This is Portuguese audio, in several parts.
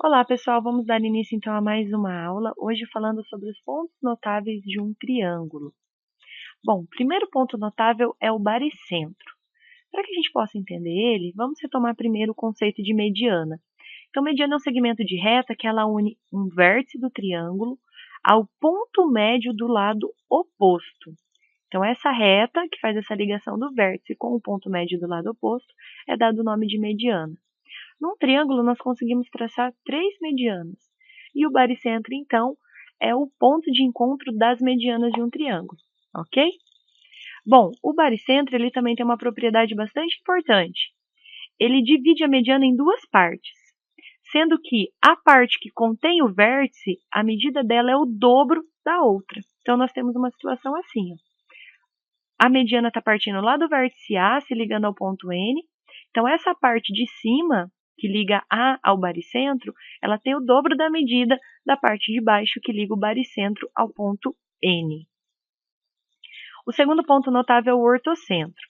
Olá, pessoal, vamos dar início então a mais uma aula, hoje falando sobre os pontos notáveis de um triângulo. Bom, o primeiro ponto notável é o baricentro. Para que a gente possa entender ele, vamos retomar primeiro o conceito de mediana. Então, mediana é um segmento de reta que ela une um vértice do triângulo ao ponto médio do lado oposto. Então, essa reta que faz essa ligação do vértice com o ponto médio do lado oposto é dado o nome de mediana. Num triângulo, nós conseguimos traçar três medianas. E o baricentro, então, é o ponto de encontro das medianas de um triângulo, ok? Bom, o baricentro ele também tem uma propriedade bastante importante. Ele divide a mediana em duas partes, sendo que a parte que contém o vértice, a medida dela é o dobro da outra. Então, nós temos uma situação assim, ó. A mediana está partindo lá do vértice A, se ligando ao ponto N. Então, essa parte de cima, que liga A ao baricentro, ela tem o dobro da medida da parte de baixo, que liga o baricentro ao ponto N. O segundo ponto notável é o ortocentro.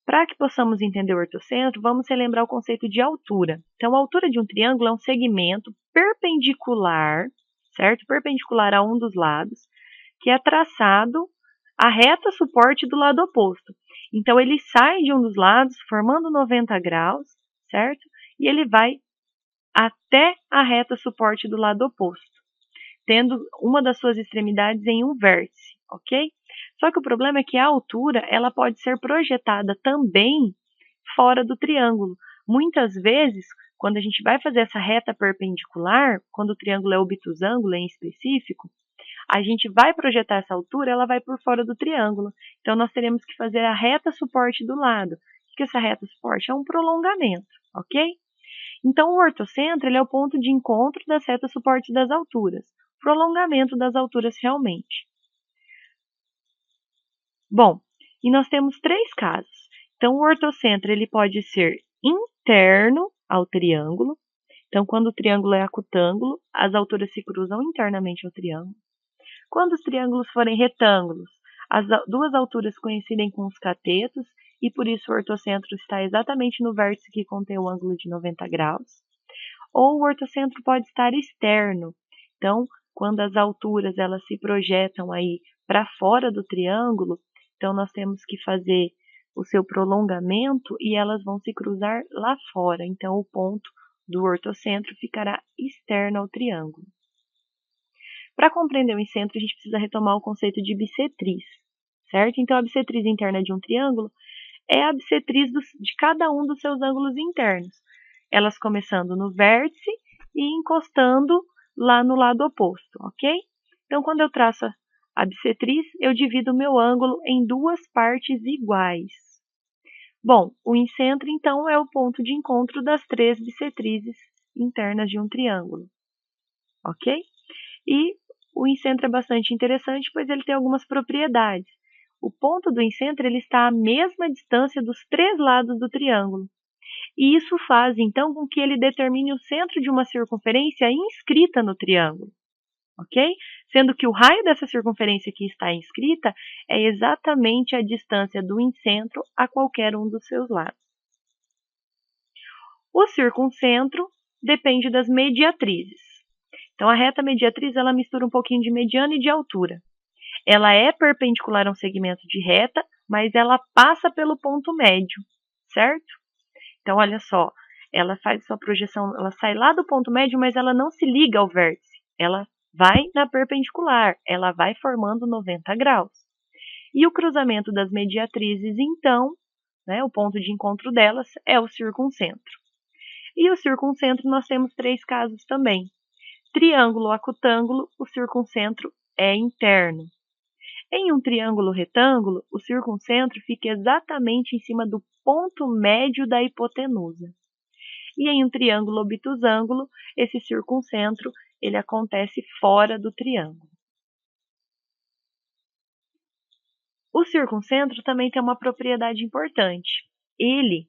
Para que possamos entender o ortocentro, vamos relembrar o conceito de altura. Então, a altura de um triângulo é um segmento perpendicular, certo? Perpendicular a um dos lados, que é traçado a reta suporte do lado oposto. Então, ele sai de um dos lados, formando 90 graus, certo? E ele vai até a reta suporte do lado oposto, tendo uma das suas extremidades em um vértice, ok? Só que o problema é que a altura ela pode ser projetada também fora do triângulo. Muitas vezes, quando a gente vai fazer essa reta perpendicular, quando o triângulo é obtusângulo em específico, a gente vai projetar essa altura, ela vai por fora do triângulo. Então, nós teremos que fazer a reta suporte do lado. O que é essa reta suporte? É um prolongamento, ok? Então, o ortocentro ele é o ponto de encontro das retas suporte das alturas. Prolongamento das alturas realmente. Bom, e nós temos três casos. Então, o ortocentro ele pode ser interno ao triângulo. Então, quando o triângulo é acutângulo, as alturas se cruzam internamente ao triângulo. Quando os triângulos forem retângulos, as duas alturas coincidem com os catetos e por isso o ortocentro está exatamente no vértice que contém o ângulo de 90 graus. Ou o ortocentro pode estar externo. Então, quando as alturas elas se projetam aí para fora do triângulo, então nós temos que fazer o seu prolongamento e elas vão se cruzar lá fora. Então, o ponto do ortocentro ficará externo ao triângulo. Para compreender o incentro, a gente precisa retomar o conceito de bissetriz, certo? Então, a bissetriz interna de um triângulo é a bissetriz de cada um dos seus ângulos internos, elas começando no vértice e encostando lá no lado oposto, ok? Então, quando eu traço a bissetriz, eu divido o meu ângulo em duas partes iguais. Bom, o incentro, então, é o ponto de encontro das três bissetrizes internas de um triângulo, ok? E o incentro é bastante interessante, pois ele tem algumas propriedades. O ponto do incentro ele está à mesma distância dos três lados do triângulo. E isso faz, então, com que ele determine o centro de uma circunferência inscrita no triângulo, ok? Sendo que o raio dessa circunferência que está inscrita é exatamente a distância do incentro a qualquer um dos seus lados. O circuncentro depende das mediatrizes. Então, a reta mediatriz, ela mistura um pouquinho de mediana e de altura. Ela é perpendicular a um segmento de reta, mas ela passa pelo ponto médio, certo? Então, olha só, ela faz sua projeção, ela sai lá do ponto médio, mas ela não se liga ao vértice. Ela vai na perpendicular, ela vai formando 90 graus. E o cruzamento das mediatrizes, então, né, o ponto de encontro delas é o circuncentro. E o circuncentro nós temos três casos também. Triângulo acutângulo, o circuncentro é interno. Em um triângulo retângulo, o circuncentro fica exatamente em cima do ponto médio da hipotenusa. E em um triângulo obtusângulo, esse circuncentro ele acontece fora do triângulo. O circuncentro também tem uma propriedade importante. Ele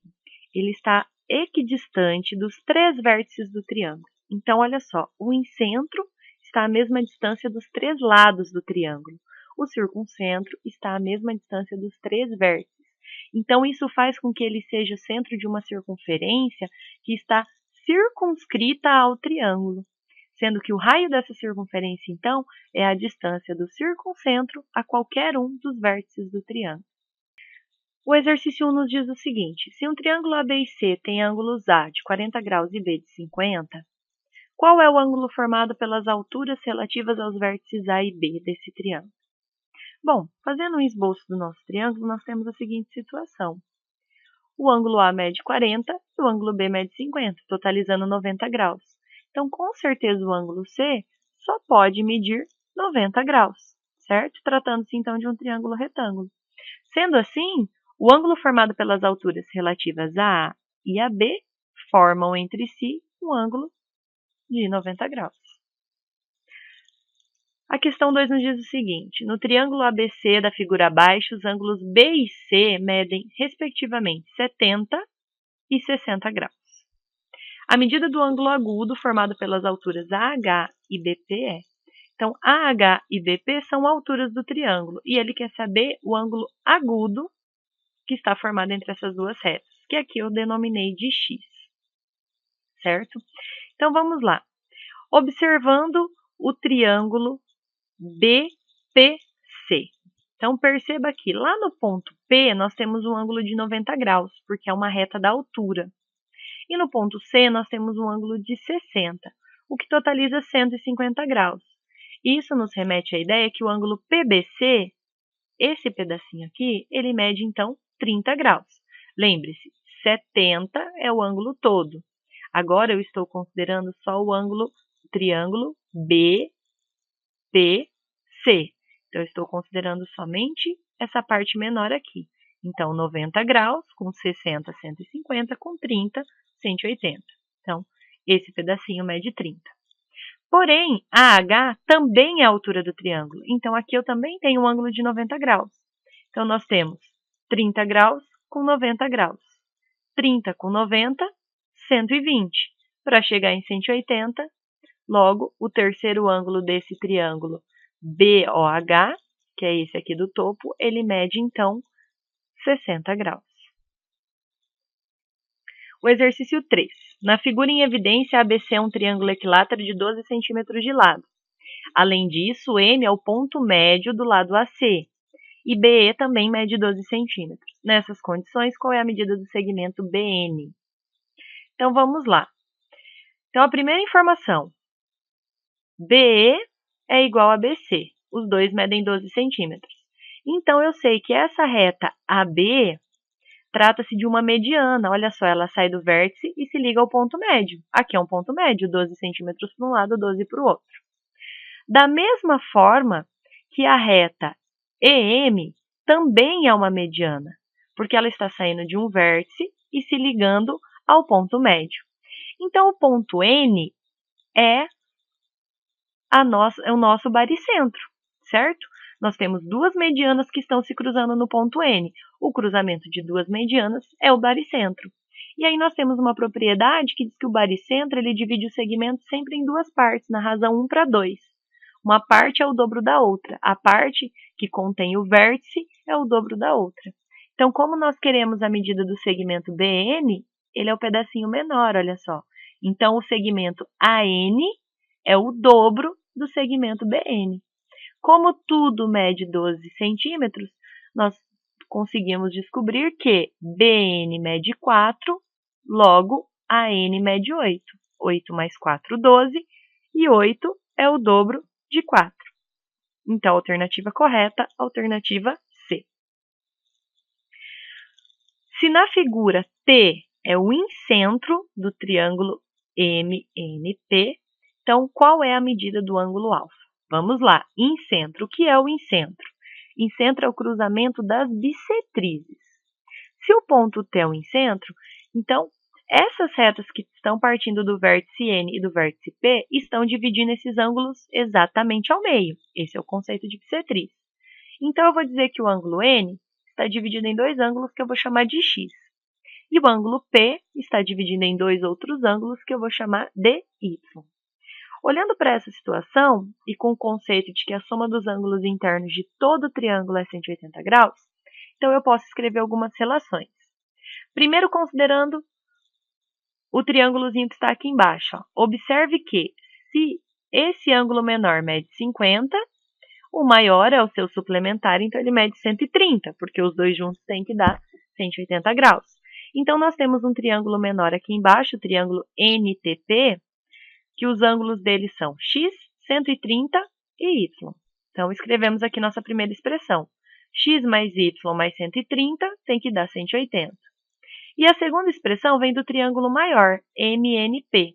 está equidistante dos três vértices do triângulo. Então, olha só, o incentro está à mesma distância dos três lados do triângulo. O circuncentro está à mesma distância dos três vértices. Então, isso faz com que ele seja o centro de uma circunferência que está circunscrita ao triângulo, sendo que o raio dessa circunferência, então, é a distância do circuncentro a qualquer um dos vértices do triângulo. O exercício 1 nos diz o seguinte: se um triângulo AB e C tem ângulos A de 40 graus e B de 50, qual é o ângulo formado pelas alturas relativas aos vértices A e B desse triângulo? Bom, fazendo um esboço do nosso triângulo, nós temos a seguinte situação. O ângulo A mede 40 e o ângulo B mede 50, totalizando 90 graus. Então, com certeza, o ângulo C só pode medir 90 graus, certo? Tratando-se, então, de um triângulo retângulo. Sendo assim, o ângulo formado pelas alturas relativas a A e a B formam entre si um ângulo de 90 graus. A questão 2 nos diz o seguinte: no triângulo ABC da figura abaixo, os ângulos B e C medem, respectivamente, 70 e 60 graus. A medida do ângulo agudo formado pelas alturas AH e BP é. Então, AH e BP são alturas do triângulo e ele quer saber o ângulo agudo que está formado entre essas duas retas, que aqui eu denominei de X, certo? Então, vamos lá. Observando o triângulo BPC. Então, perceba que lá no ponto P nós temos um ângulo de 90 graus, porque é uma reta da altura. E no ponto C nós temos um ângulo de 60, o que totaliza 150 graus. Isso nos remete à ideia que o ângulo PBC, esse pedacinho aqui, ele mede então 30 graus. Lembre-se, 70 é o ângulo todo. Agora eu estou considerando só o ângulo triângulo BPC. Então, eu estou considerando somente essa parte menor aqui. Então, 90 graus, com 60, 150, com 30, 180. Então, esse pedacinho mede 30. Porém, AH também é a altura do triângulo. Então, aqui eu também tenho um ângulo de 90 graus. Então, nós temos 30 graus com 90 graus. 30 com 90, 120. Para chegar em 180, logo, o terceiro ângulo desse triângulo BOH, que é esse aqui do topo, ele mede, então, 60 graus. O exercício 3. Na figura em evidência, ABC é um triângulo equilátero de 12 centímetros de lado. Além disso, M é o ponto médio do lado AC. E BE também mede 12 centímetros. Nessas condições, qual é a medida do segmento BN? Então, vamos lá. Então, a primeira informação. BE é igual a BC. Os dois medem 12 centímetros. Então, eu sei que essa reta AB trata-se de uma mediana. Olha só, ela sai do vértice e se liga ao ponto médio. Aqui é um ponto médio, 12 centímetros para um lado, 12 para o outro. Da mesma forma que a reta EM também é uma mediana, porque ela está saindo de um vértice e se ligando ao ponto médio. Então, o ponto N é o nosso baricentro, certo? Nós temos duas medianas que estão se cruzando no ponto N. O cruzamento de duas medianas é o baricentro. E aí nós temos uma propriedade que diz que o baricentro ele divide o segmento sempre em duas partes, na razão 1/2. Uma parte é o dobro da outra. A parte que contém o vértice é o dobro da outra. Então, como nós queremos a medida do segmento BN, ele é o pedacinho menor, olha só. Então, o segmento AN é o dobro do segmento BN. Como tudo mede 12 centímetros, nós conseguimos descobrir que BN mede 4, logo AN mede 8. 8 mais 4, 12, e 8 é o dobro de 4. Então, alternativa correta, alternativa C. Se na figura T é o incentro do triângulo MNP, então qual é a medida do ângulo alfa? Vamos lá, incentro. O que é o incentro? Incentro é o cruzamento das bissetrizes. Se o ponto T é o incentro, então essas retas que estão partindo do vértice N e do vértice P estão dividindo esses ângulos exatamente ao meio. Esse é o conceito de bissetriz. Então, eu vou dizer que o ângulo N está dividido em dois ângulos que eu vou chamar de X. E o ângulo P está dividido em dois outros ângulos que eu vou chamar de Y. Olhando para essa situação, e com o conceito de que a soma dos ângulos internos de todo o triângulo é 180 graus, então eu posso escrever algumas relações. Primeiro, considerando o triângulozinho que está aqui embaixo. Ó. Observe que se esse ângulo menor mede 50, o maior é o seu suplementar, então ele mede 130, porque os dois juntos têm que dar 180 graus. Então, nós temos um triângulo menor aqui embaixo, o triângulo NTP, que os ângulos dele são x, 130 e y. Então, escrevemos aqui nossa primeira expressão. X mais y mais 130 tem que dar 180. E a segunda expressão vem do triângulo maior, MNP.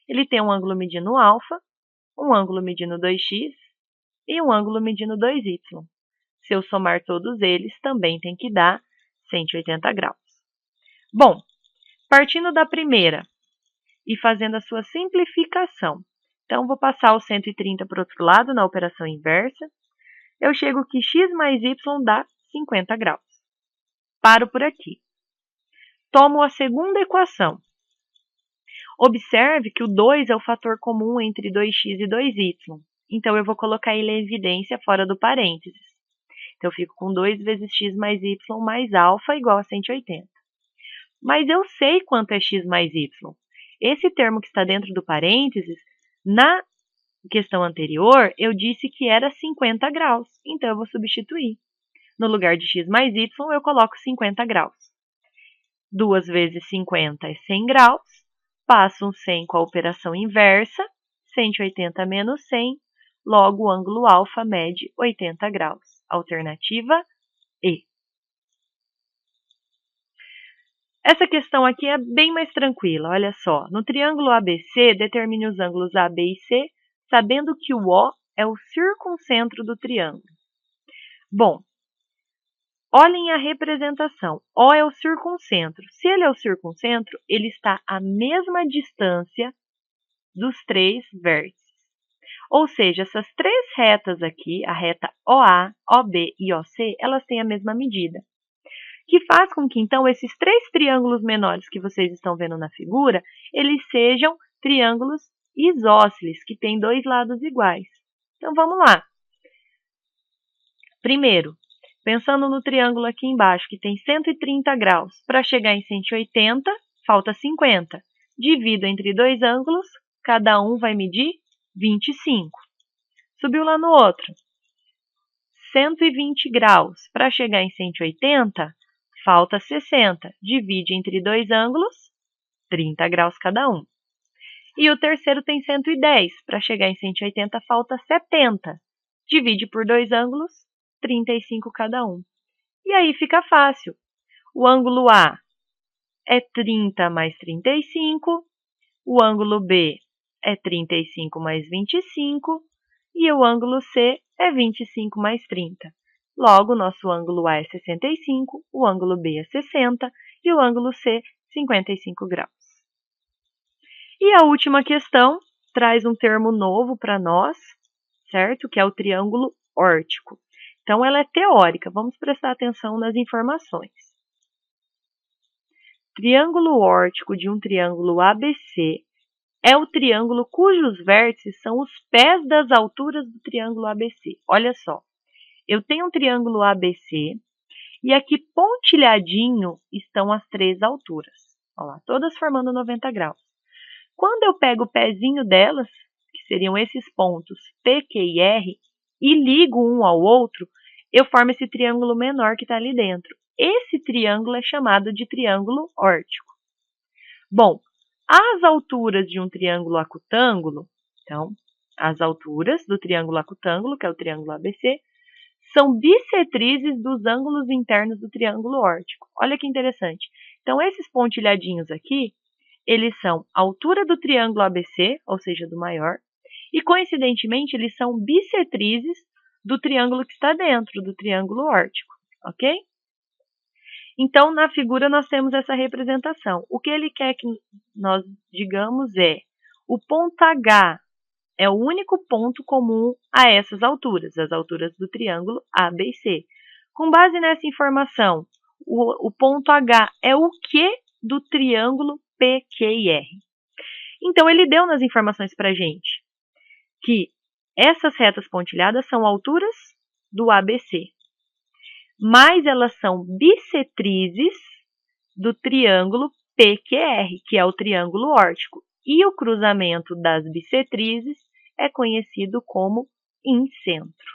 Ele tem um ângulo medindo alfa, um ângulo medindo 2x e um ângulo medindo 2y. Se eu somar todos eles, também tem que dar 180 graus. Bom, partindo da primeira e fazendo a sua simplificação. Então, vou passar o 130 para o outro lado na operação inversa. Eu chego que x mais y dá 50 graus. Paro por aqui. Tomo a segunda equação. Observe que o 2 é o fator comum entre 2x e 2y. Então, eu vou colocar ele em evidência fora do parênteses. Então, eu fico com 2 vezes x mais y mais alfa igual a 180. Mas eu sei quanto é x mais y. Esse termo que está dentro do parênteses, na questão anterior, eu disse que era 50 graus. Então, eu vou substituir. No lugar de x mais y, eu coloco 50 graus. 2 vezes 50 é 100 graus. Passo um 100 com a operação inversa. 180 menos 100. Logo, o ângulo alfa mede 80 graus. Alternativa E. Essa questão aqui é bem mais tranquila, olha só. No triângulo ABC, determine os ângulos A, B e C, sabendo que o O é o circuncentro do triângulo. Bom, olhem a representação. O é o circuncentro. Se ele é o circuncentro, ele está à mesma distância dos três vértices. Ou seja, essas três retas aqui, a reta OA, OB e OC, elas têm a mesma medida. Que faz com que, então, esses três triângulos menores que vocês estão vendo na figura, eles sejam triângulos isósceles, que têm dois lados iguais. Então, vamos lá. Primeiro, pensando no triângulo aqui embaixo, que tem 130 graus, para chegar em 180, falta 50. Divido entre dois ângulos, cada um vai medir 25. Subiu lá no outro. 120 graus, para chegar em 180, falta 60. Divide entre dois ângulos, 30 graus cada um. E o terceiro tem 110. Para chegar em 180, falta 70. Divide por dois ângulos, 35 cada um. E aí fica fácil. O ângulo A é 30 mais 35. O ângulo B é 35 mais 25. E o ângulo C é 25 mais 30. Logo, nosso ângulo A é 65, o ângulo B é 60 e o ângulo C, 55 graus. E a última questão traz um termo novo para nós, certo? Que é o triângulo órtico. Então, ela é teórica. Vamos prestar atenção nas informações. Triângulo órtico de um triângulo ABC é o triângulo cujos vértices são os pés das alturas do triângulo ABC. Olha só. Eu tenho um triângulo ABC e aqui pontilhadinho estão as três alturas. Olha lá, todas formando 90 graus. Quando eu pego o pezinho delas, que seriam esses pontos P, Q e R, e ligo um ao outro, eu formo esse triângulo menor que está ali dentro. Esse triângulo é chamado de triângulo órtico. Bom, as alturas de um triângulo acutângulo, então, as alturas do triângulo acutângulo, que é o triângulo ABC, são bissetrizes dos ângulos internos do triângulo órtico. Olha que interessante. Então, esses pontilhadinhos aqui, eles são a altura do triângulo ABC, ou seja, do maior, e, coincidentemente, eles são bissetrizes do triângulo que está dentro do triângulo órtico, ok? Então, na figura, nós temos essa representação. O que ele quer que nós digamos é o ponto H é o único ponto comum a essas alturas, as alturas do triângulo ABC. Com base nessa informação, o ponto H é o que do triângulo PQR. Então, ele deu nas informações para a gente que essas retas pontilhadas são alturas do ABC, mas elas são bissetrizes do triângulo PQR, que é o triângulo órtico, e o cruzamento das bissetrizes é conhecido como incentro.